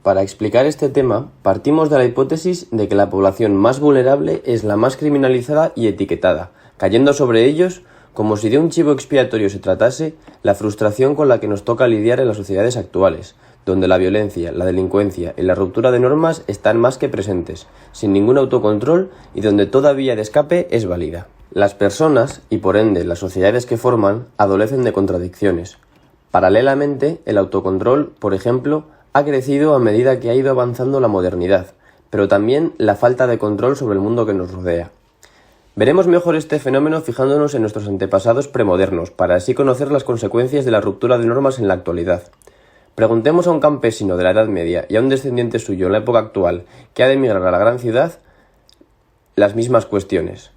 Para explicar este tema, partimos de la hipótesis de que la población más vulnerable es la más criminalizada y etiquetada, cayendo sobre ellos, como si de un chivo expiatorio se tratase, la frustración con la que nos toca lidiar en las sociedades actuales, donde la violencia, la delincuencia y la ruptura de normas están más que presentes, sin ningún autocontrol y donde toda vía de escape es válida. Las personas, y por ende las sociedades que forman, adolecen de contradicciones. Paralelamente, el autocontrol, por ejemplo, ha crecido a medida que ha ido avanzando la modernidad, pero también la falta de control sobre el mundo que nos rodea. Veremos mejor este fenómeno fijándonos en nuestros antepasados premodernos, para así conocer las consecuencias de la ruptura de normas en la actualidad. Preguntemos a un campesino de la Edad Media y a un descendiente suyo en la época actual que ha de emigrar a la gran ciudad las mismas cuestiones.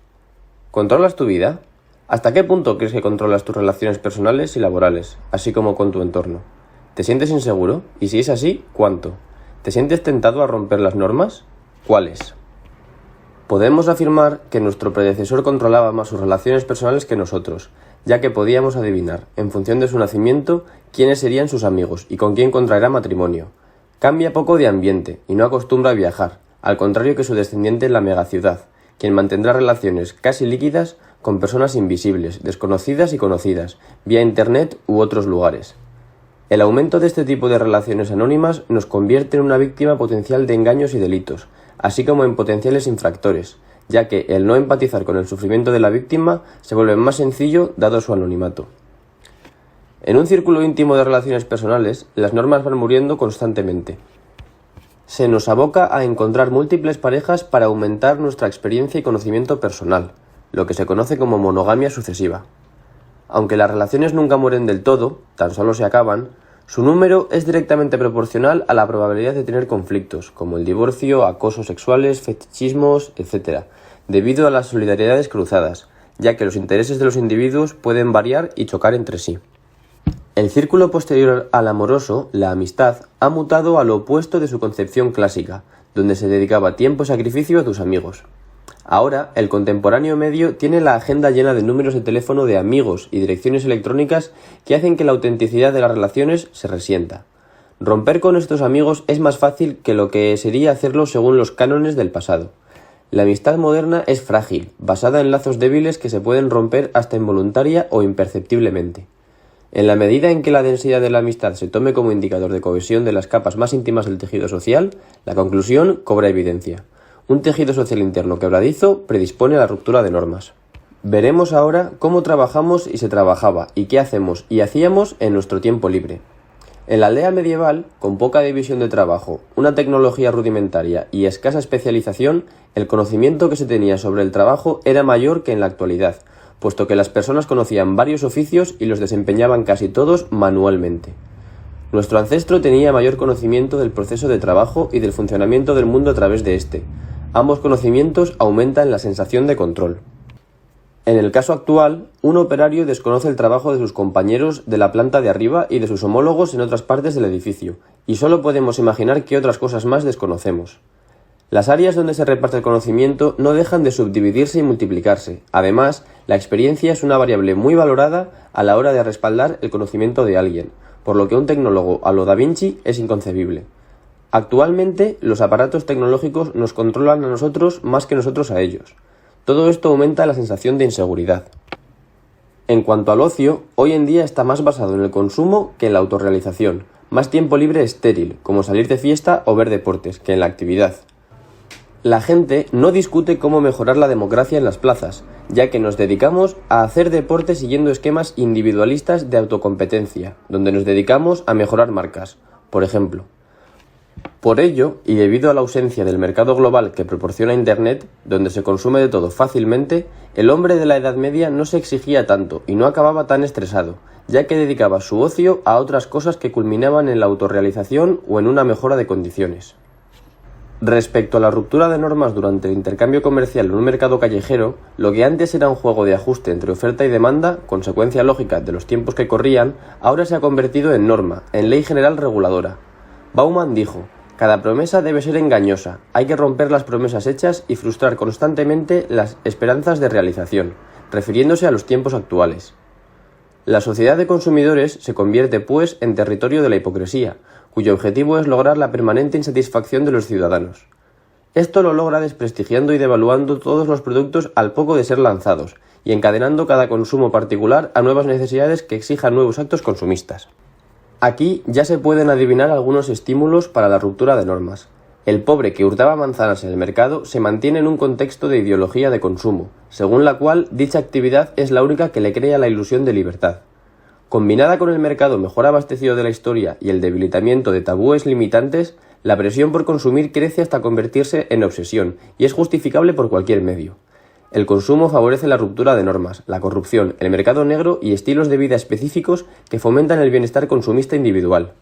¿Controlas tu vida? ¿Hasta qué punto crees que controlas tus relaciones personales y laborales, así como con tu entorno? ¿Te sientes inseguro? Y si es así, ¿cuánto? ¿Te sientes tentado a romper las normas? ¿Cuáles? Podemos afirmar que nuestro predecesor controlaba más sus relaciones personales que nosotros, ya que podíamos adivinar, en función de su nacimiento, quiénes serían sus amigos y con quién contraerá matrimonio. Cambia poco de ambiente y no acostumbra a viajar, al contrario que su descendiente en la megaciudad, quien mantendrá relaciones casi líquidas con personas invisibles, desconocidas y conocidas, vía internet u otros lugares. El aumento de este tipo de relaciones anónimas nos convierte en una víctima potencial de engaños y delitos, así como en potenciales infractores, ya que el no empatizar con el sufrimiento de la víctima se vuelve más sencillo dado su anonimato. En un círculo íntimo de relaciones personales, las normas van muriendo constantemente. Se nos aboca a encontrar múltiples parejas para aumentar nuestra experiencia y conocimiento personal, lo que se conoce como monogamia sucesiva. Aunque las relaciones nunca mueren del todo, tan solo se acaban, su número es directamente proporcional a la probabilidad de tener conflictos, como el divorcio, acosos sexuales, fetichismos, etc., debido a las solidaridades cruzadas, ya que los intereses de los individuos pueden variar y chocar entre sí. El círculo posterior al amoroso, la amistad, ha mutado a lo opuesto de su concepción clásica, donde se dedicaba tiempo y sacrificio a tus amigos. Ahora, el contemporáneo medio tiene la agenda llena de números de teléfono de amigos y direcciones electrónicas que hacen que la autenticidad de las relaciones se resienta. Romper con estos amigos es más fácil que lo que sería hacerlo según los cánones del pasado. La amistad moderna es frágil, basada en lazos débiles que se pueden romper hasta involuntaria o imperceptiblemente. En la medida en que la densidad de la amistad se tome como indicador de cohesión de las capas más íntimas del tejido social, la conclusión cobra evidencia. Un tejido social interno quebradizo predispone a la ruptura de normas. Veremos ahora cómo trabajamos y se trabajaba, y qué hacemos y hacíamos en nuestro tiempo libre. En la aldea medieval, con poca división de trabajo, una tecnología rudimentaria y escasa especialización, el conocimiento que se tenía sobre el trabajo era mayor que en la actualidad, puesto que las personas conocían varios oficios y los desempeñaban casi todos manualmente. Nuestro ancestro tenía mayor conocimiento del proceso de trabajo y del funcionamiento del mundo a través de este. Ambos conocimientos aumentan la sensación de control. En el caso actual, un operario desconoce el trabajo de sus compañeros de la planta de arriba y de sus homólogos en otras partes del edificio, y solo podemos imaginar qué otras cosas más desconocemos. Las áreas donde se reparte el conocimiento no dejan de subdividirse y multiplicarse. Además, la experiencia es una variable muy valorada a la hora de respaldar el conocimiento de alguien, por lo que un tecnólogo a lo Da Vinci es inconcebible. Actualmente, los aparatos tecnológicos nos controlan a nosotros más que nosotros a ellos. Todo esto aumenta la sensación de inseguridad. En cuanto al ocio, hoy en día está más basado en el consumo que en la autorrealización. Más tiempo libre estéril, como salir de fiesta o ver deportes, que en la actividad. La gente no discute cómo mejorar la democracia en las plazas, ya que nos dedicamos a hacer deporte siguiendo esquemas individualistas de autocompetencia, donde nos dedicamos a mejorar marcas, por ejemplo. Por ello, y debido a la ausencia del mercado global que proporciona Internet, donde se consume de todo fácilmente, el hombre de la Edad Media no se exigía tanto y no acababa tan estresado, ya que dedicaba su ocio a otras cosas que culminaban en la autorrealización o en una mejora de condiciones. Respecto a la ruptura de normas durante el intercambio comercial en un mercado callejero, lo que antes era un juego de ajuste entre oferta y demanda, consecuencia lógica de los tiempos que corrían, ahora se ha convertido en norma, en ley general reguladora. Bauman dijo: cada promesa debe ser engañosa, hay que romper las promesas hechas y frustrar constantemente las esperanzas de realización, refiriéndose a los tiempos actuales. La sociedad de consumidores se convierte, pues, en territorio de la hipocresía, cuyo objetivo es lograr la permanente insatisfacción de los ciudadanos. Esto lo logra desprestigiando y devaluando todos los productos al poco de ser lanzados, y encadenando cada consumo particular a nuevas necesidades que exijan nuevos actos consumistas. Aquí ya se pueden adivinar algunos estímulos para la ruptura de normas. El pobre que hurtaba manzanas en el mercado se mantiene en un contexto de ideología de consumo, según la cual dicha actividad es la única que le crea la ilusión de libertad. Combinada con el mercado mejor abastecido de la historia y el debilitamiento de tabúes limitantes, la presión por consumir crece hasta convertirse en obsesión y es justificable por cualquier medio. El consumo favorece la ruptura de normas, la corrupción, el mercado negro y estilos de vida específicos que fomentan el bienestar consumista individual.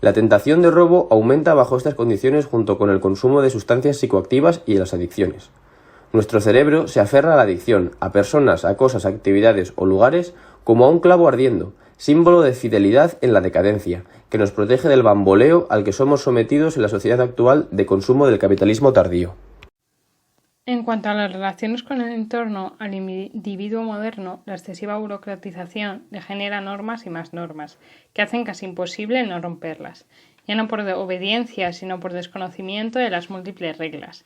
La tentación de robo aumenta bajo estas condiciones junto con el consumo de sustancias psicoactivas y las adicciones. Nuestro cerebro se aferra a la adicción, a personas, a cosas, actividades o lugares como a un clavo ardiendo, símbolo de fidelidad en la decadencia, que nos protege del bamboleo al que somos sometidos en la sociedad actual de consumo del capitalismo tardío. En cuanto a las relaciones con el entorno, al individuo moderno, la excesiva burocratización le genera normas y más normas, que hacen casi imposible no romperlas, ya no por obediencia, sino por desconocimiento de las múltiples reglas.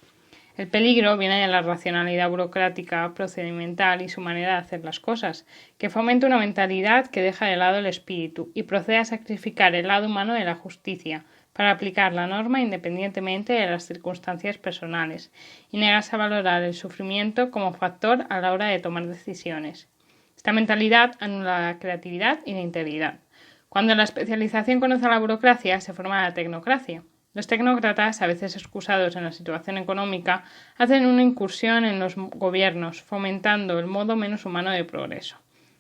El peligro viene de la racionalidad burocrática, procedimental y su manera de hacer las cosas, que fomenta una mentalidad que deja de lado el espíritu y procede a sacrificar el lado humano de la justicia, para aplicar la norma independientemente de las circunstancias personales, y negarse a valorar el sufrimiento como factor a la hora de tomar decisiones. Esta mentalidad anula la creatividad y la integridad. Cuando la especialización conoce a la burocracia, se forma la tecnocracia. Los tecnócratas, a veces excusados en la situación económica, hacen una incursión en los gobiernos, fomentando el modo menos humano de progreso.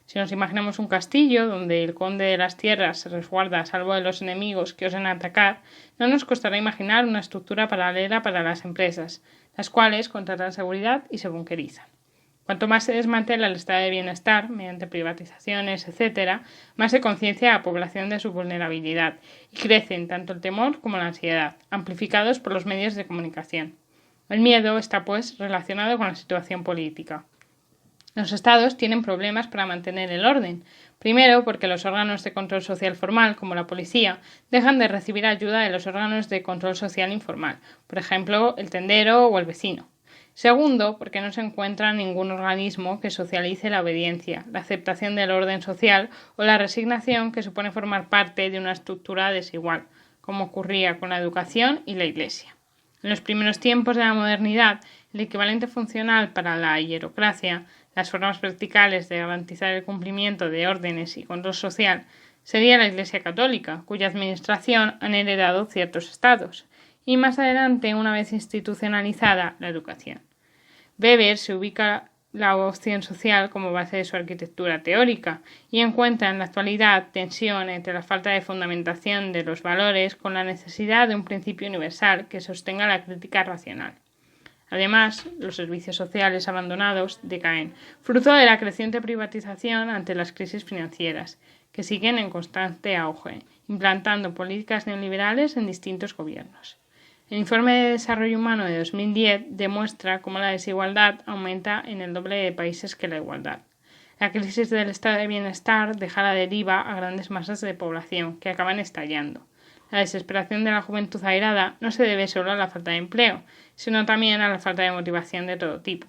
Si nos imaginamos un castillo donde el conde de las tierras se resguarda a salvo de los enemigos que osen atacar, no nos costará imaginar una estructura paralela para las empresas, las cuales contratan seguridad y se bunkerizan. Cuanto más se desmantela el estado de bienestar, mediante privatizaciones, etc., más se conciencia a la población de su vulnerabilidad y crecen tanto el temor como la ansiedad, amplificados por los medios de comunicación. El miedo está, pues, relacionado con la situación política. Los estados tienen problemas para mantener el orden. Primero, porque los órganos de control social formal, como la policía, dejan de recibir ayuda de los órganos de control social informal, por ejemplo, el tendero o el vecino. Segundo, porque no se encuentra ningún organismo que socialice la obediencia, la aceptación del orden social o la resignación que supone formar parte de una estructura desigual, como ocurría con la educación y la Iglesia. En los primeros tiempos de la modernidad, el equivalente funcional para la hierocracia, las formas verticales de garantizar el cumplimiento de órdenes y control social, sería la Iglesia Católica, cuya administración han heredado ciertos estados, y más adelante, una vez institucionalizada, la educación. Weber se ubica la opción social como base de su arquitectura teórica y encuentra en la actualidad tensión entre la falta de fundamentación de los valores con la necesidad de un principio universal que sostenga la crítica racional. Además, los servicios sociales abandonados decaen, fruto de la creciente privatización ante las crisis financieras, que siguen en constante auge, implantando políticas neoliberales en distintos gobiernos. El Informe de Desarrollo Humano de 2010 demuestra cómo la desigualdad aumenta en el doble de países que la igualdad. La crisis del estado de bienestar deja a la deriva a grandes masas de población que acaban estallando. La desesperación de la juventud airada no se debe solo a la falta de empleo, sino también a la falta de motivación de todo tipo.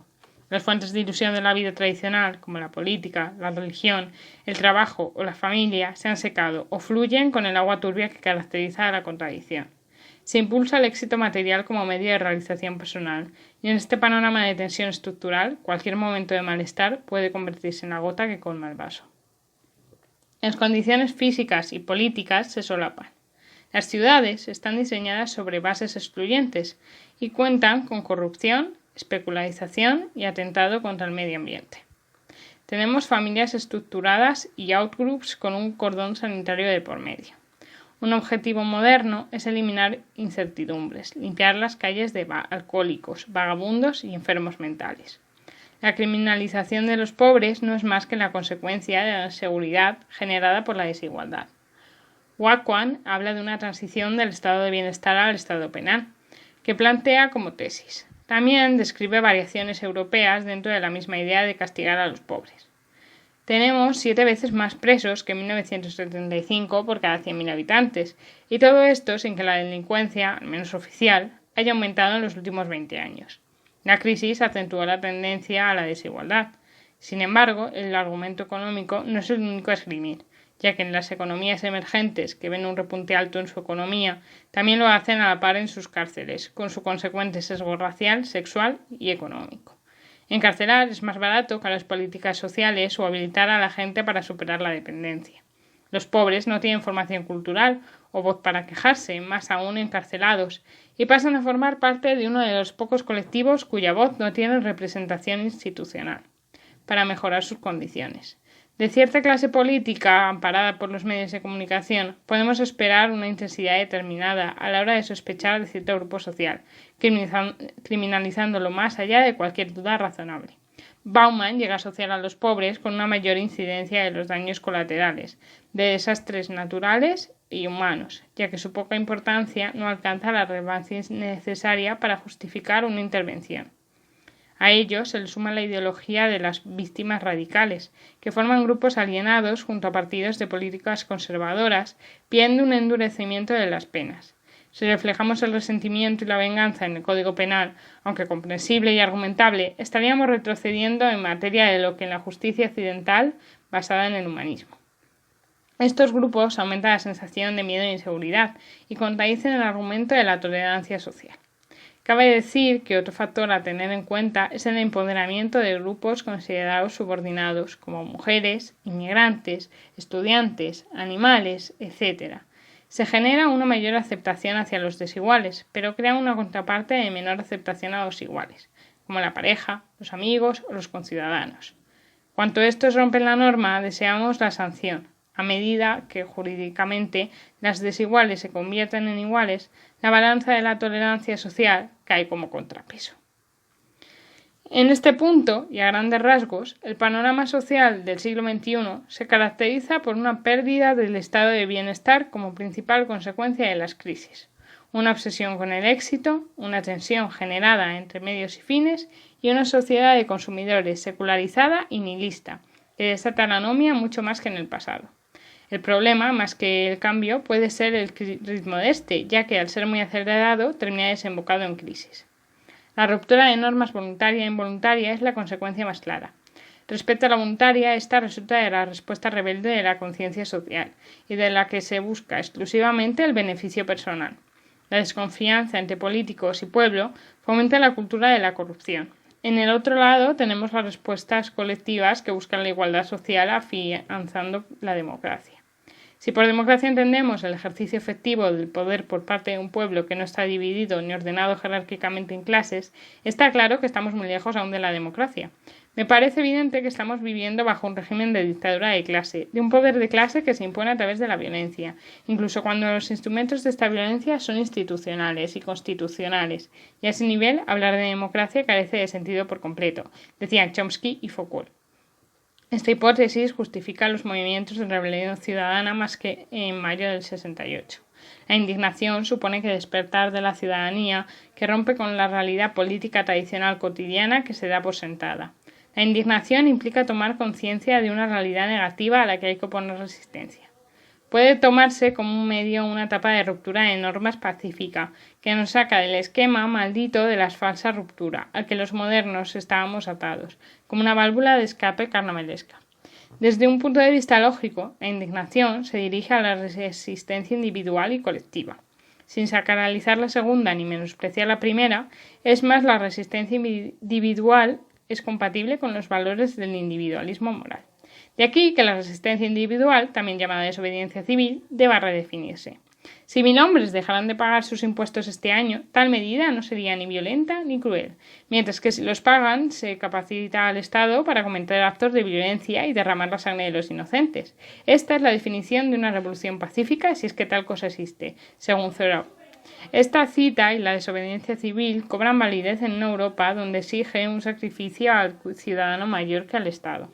Las fuentes de ilusión de la vida tradicional, como la política, la religión, el trabajo o la familia, se han secado o fluyen con el agua turbia que caracteriza a la contradicción. Se impulsa el éxito material como medio de realización personal, y en este panorama de tensión estructural, cualquier momento de malestar puede convertirse en la gota que colma el vaso. Las condiciones físicas y políticas se solapan. Las ciudades están diseñadas sobre bases excluyentes y cuentan con corrupción, especularización y atentado contra el medio ambiente. Tenemos familias estructuradas y outgroups con un cordón sanitario de por medio. Un objetivo moderno es eliminar incertidumbres, limpiar las calles de alcohólicos, vagabundos y enfermos mentales. La criminalización de los pobres no es más que la consecuencia de la inseguridad generada por la desigualdad. Wacquan habla de una transición del estado de bienestar al estado penal, que plantea como tesis. También describe variaciones europeas dentro de la misma idea de castigar a los pobres. tenemos 7 veces más presos que en 1975 por cada 100.000 habitantes, y todo esto sin que la delincuencia, al menos oficial, haya aumentado en los últimos 20 años. La crisis acentuó la tendencia a la desigualdad. Sin embargo, el argumento económico no es el único a esgrimir, ya que en las economías emergentes, que ven un repunte alto en su economía, también lo hacen a la par en sus cárceles, con su consecuente sesgo racial, sexual y económico. Encarcelar es más barato que las políticas sociales o habilitar a la gente para superar la dependencia. Los pobres no tienen formación cultural o voz para quejarse, más aún encarcelados, y pasan a formar parte de uno de los pocos colectivos cuya voz no tiene representación institucional, para mejorar sus condiciones. De cierta clase política, amparada por los medios de comunicación, podemos esperar una intensidad determinada a la hora de sospechar de cierto grupo social, criminalizándolo más allá de cualquier duda razonable. Bauman llega a asociar a los pobres con una mayor incidencia de los daños colaterales, de desastres naturales y humanos, ya que su poca importancia no alcanza la relevancia necesaria para justificar una intervención. A ello se le suma la ideología de las víctimas radicales, que forman grupos alienados junto a partidos de políticas conservadoras, pidiendo un endurecimiento de las penas. Si reflejamos el resentimiento y la venganza en el Código Penal, aunque comprensible y argumentable, estaríamos retrocediendo en materia de lo que en la justicia occidental, basada en el humanismo. Estos grupos aumentan la sensación de miedo e inseguridad y contradicen el argumento de la tolerancia social. Cabe decir que otro factor a tener en cuenta es el empoderamiento de grupos considerados subordinados, como mujeres, inmigrantes, estudiantes, animales, etc. Se genera una mayor aceptación hacia los desiguales, pero crea una contraparte de menor aceptación a los iguales, como la pareja, los amigos o los conciudadanos. Cuanto estos rompen la norma, deseamos la sanción. A medida que jurídicamente las desiguales se convierten en iguales, la balanza de la tolerancia social cae como contrapeso. En este punto, y a grandes rasgos, el panorama social del siglo XXI se caracteriza por una pérdida del estado de bienestar como principal consecuencia de las crisis, una obsesión con el éxito, una tensión generada entre medios y fines y una sociedad de consumidores secularizada y nihilista, que desata la anomia mucho más que en el pasado. El problema, más que el cambio, puede ser el ritmo de este, ya que al ser muy acelerado termina desembocado en crisis. La ruptura de normas voluntaria e involuntaria es la consecuencia más clara. Respecto a la voluntaria, esta resulta de la respuesta rebelde de la conciencia social y de la que se busca exclusivamente el beneficio personal. La desconfianza entre políticos y pueblo fomenta la cultura de la corrupción. En el otro lado tenemos las respuestas colectivas que buscan la igualdad social afianzando la democracia. Si por democracia entendemos el ejercicio efectivo del poder por parte de un pueblo que no está dividido ni ordenado jerárquicamente en clases, está claro que estamos muy lejos aún de la democracia. Me parece evidente que estamos viviendo bajo un régimen de dictadura de clase, de un poder de clase que se impone a través de la violencia, incluso cuando los instrumentos de esta violencia son institucionales y constitucionales, y a ese nivel hablar de democracia carece de sentido por completo, decían Chomsky y Foucault. Esta hipótesis justifica los movimientos de rebelión ciudadana más que en mayo del 68. La indignación supone que despertar de la ciudadanía que rompe con la realidad política tradicional cotidiana que se da por sentada. La indignación implica tomar conciencia de una realidad negativa a la que hay que oponer resistencia. Puede tomarse como un medio una etapa de ruptura de normas pacífica, que nos saca del esquema maldito de la falsa ruptura, al que los modernos estábamos atados, como una válvula de escape carnavalesca. Desde un punto de vista lógico, la indignación se dirige a la resistencia individual y colectiva. Sin sacralizar la segunda ni menospreciar la primera, es más la resistencia individual es compatible con los valores del individualismo moral. De aquí que la resistencia individual, también llamada desobediencia civil, deba redefinirse. Si 1.000 hombres dejaran de pagar sus impuestos este año, tal medida no sería ni violenta ni cruel, mientras que si los pagan, se capacita al Estado para cometer actos de violencia y derramar la sangre de los inocentes. Esta es la definición de una revolución pacífica, si es que tal cosa existe, según Thoreau. Esta cita y la desobediencia civil cobran validez en una Europa donde exige un sacrificio al ciudadano mayor que al Estado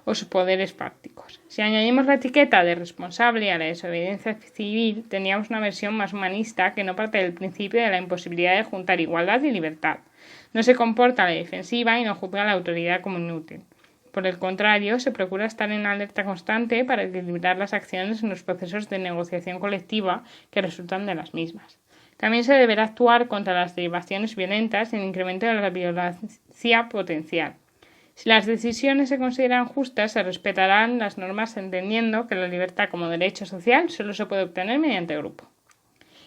o sus poderes fácticos. Si añadimos la etiqueta de responsable a la desobediencia civil, tendríamos una versión más humanista que no parte del principio de la imposibilidad de juntar igualdad y libertad. No se comporta a la defensiva y no juzga a la autoridad como inútil. Por el contrario, se procura estar en alerta constante para equilibrar las acciones en los procesos de negociación colectiva que resultan de las mismas. También se deberá actuar contra las derivaciones violentas y el incremento de la violencia potencial. Si las decisiones se consideran justas, se respetarán las normas entendiendo que la libertad como derecho social solo se puede obtener mediante grupo.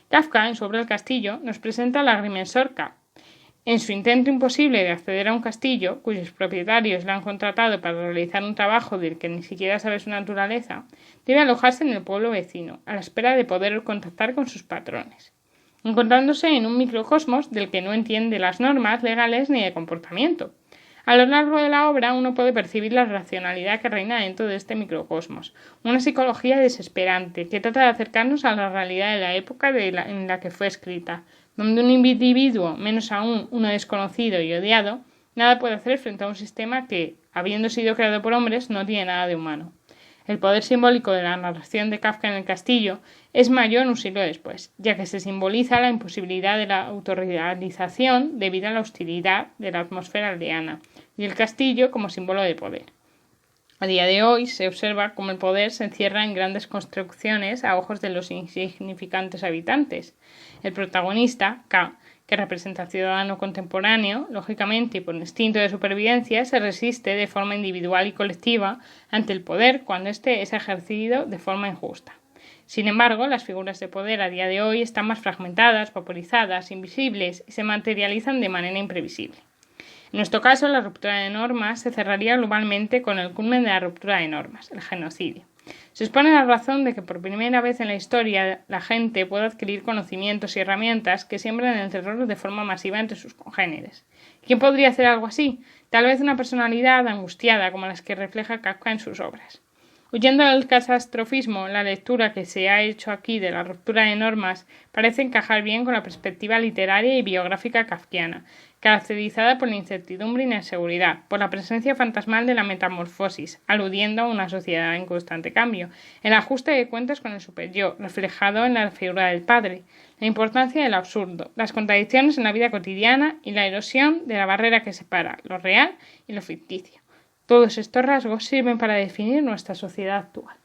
Kafka, en su obra El castillo, nos presenta al agrimensor K. En su intento imposible de acceder a un castillo, cuyos propietarios le han contratado para realizar un trabajo del que ni siquiera sabe su naturaleza, debe alojarse en el pueblo vecino, a la espera de poder contactar con sus patrones, encontrándose en un microcosmos del que no entiende las normas legales ni de comportamiento. A lo largo de la obra uno puede percibir la racionalidad que reina dentro de este microcosmos, una psicología desesperante que trata de acercarnos a la realidad de la época en la que fue escrita, donde un individuo, menos aún uno desconocido y odiado, nada puede hacer frente a un sistema que, habiendo sido creado por hombres, no tiene nada de humano. El poder simbólico de la narración de Kafka en El castillo es mayor un siglo después, ya que se simboliza la imposibilidad de la autorrealización debido a la hostilidad de la atmósfera aldeana, y el castillo como símbolo de poder. A día de hoy se observa cómo el poder se encierra en grandes construcciones a ojos de los insignificantes habitantes. El protagonista, K, que representa al ciudadano contemporáneo, lógicamente y por instinto de supervivencia, se resiste de forma individual y colectiva ante el poder cuando éste es ejercido de forma injusta. Sin embargo, las figuras de poder a día de hoy están más fragmentadas, vaporizadas, invisibles y se materializan de manera imprevisible. En nuestro caso, la ruptura de normas se cerraría globalmente con el culmen de la ruptura de normas, el genocidio. Se expone la razón de que por primera vez en la historia la gente puede adquirir conocimientos y herramientas que siembran el terror de forma masiva entre sus congéneres. ¿Quién podría hacer algo así? Tal vez una personalidad angustiada como las que refleja Kafka en sus obras. Huyendo del catastrofismo, la lectura que se ha hecho aquí de la ruptura de normas parece encajar bien con la perspectiva literaria y biográfica kafkiana, caracterizada por la incertidumbre y la inseguridad, por la presencia fantasmal de la metamorfosis, aludiendo a una sociedad en constante cambio, el ajuste de cuentas con el superyo, reflejado en la figura del padre, la importancia del absurdo, las contradicciones en la vida cotidiana y la erosión de la barrera que separa lo real y lo ficticio. Todos estos rasgos sirven para definir nuestra sociedad actual.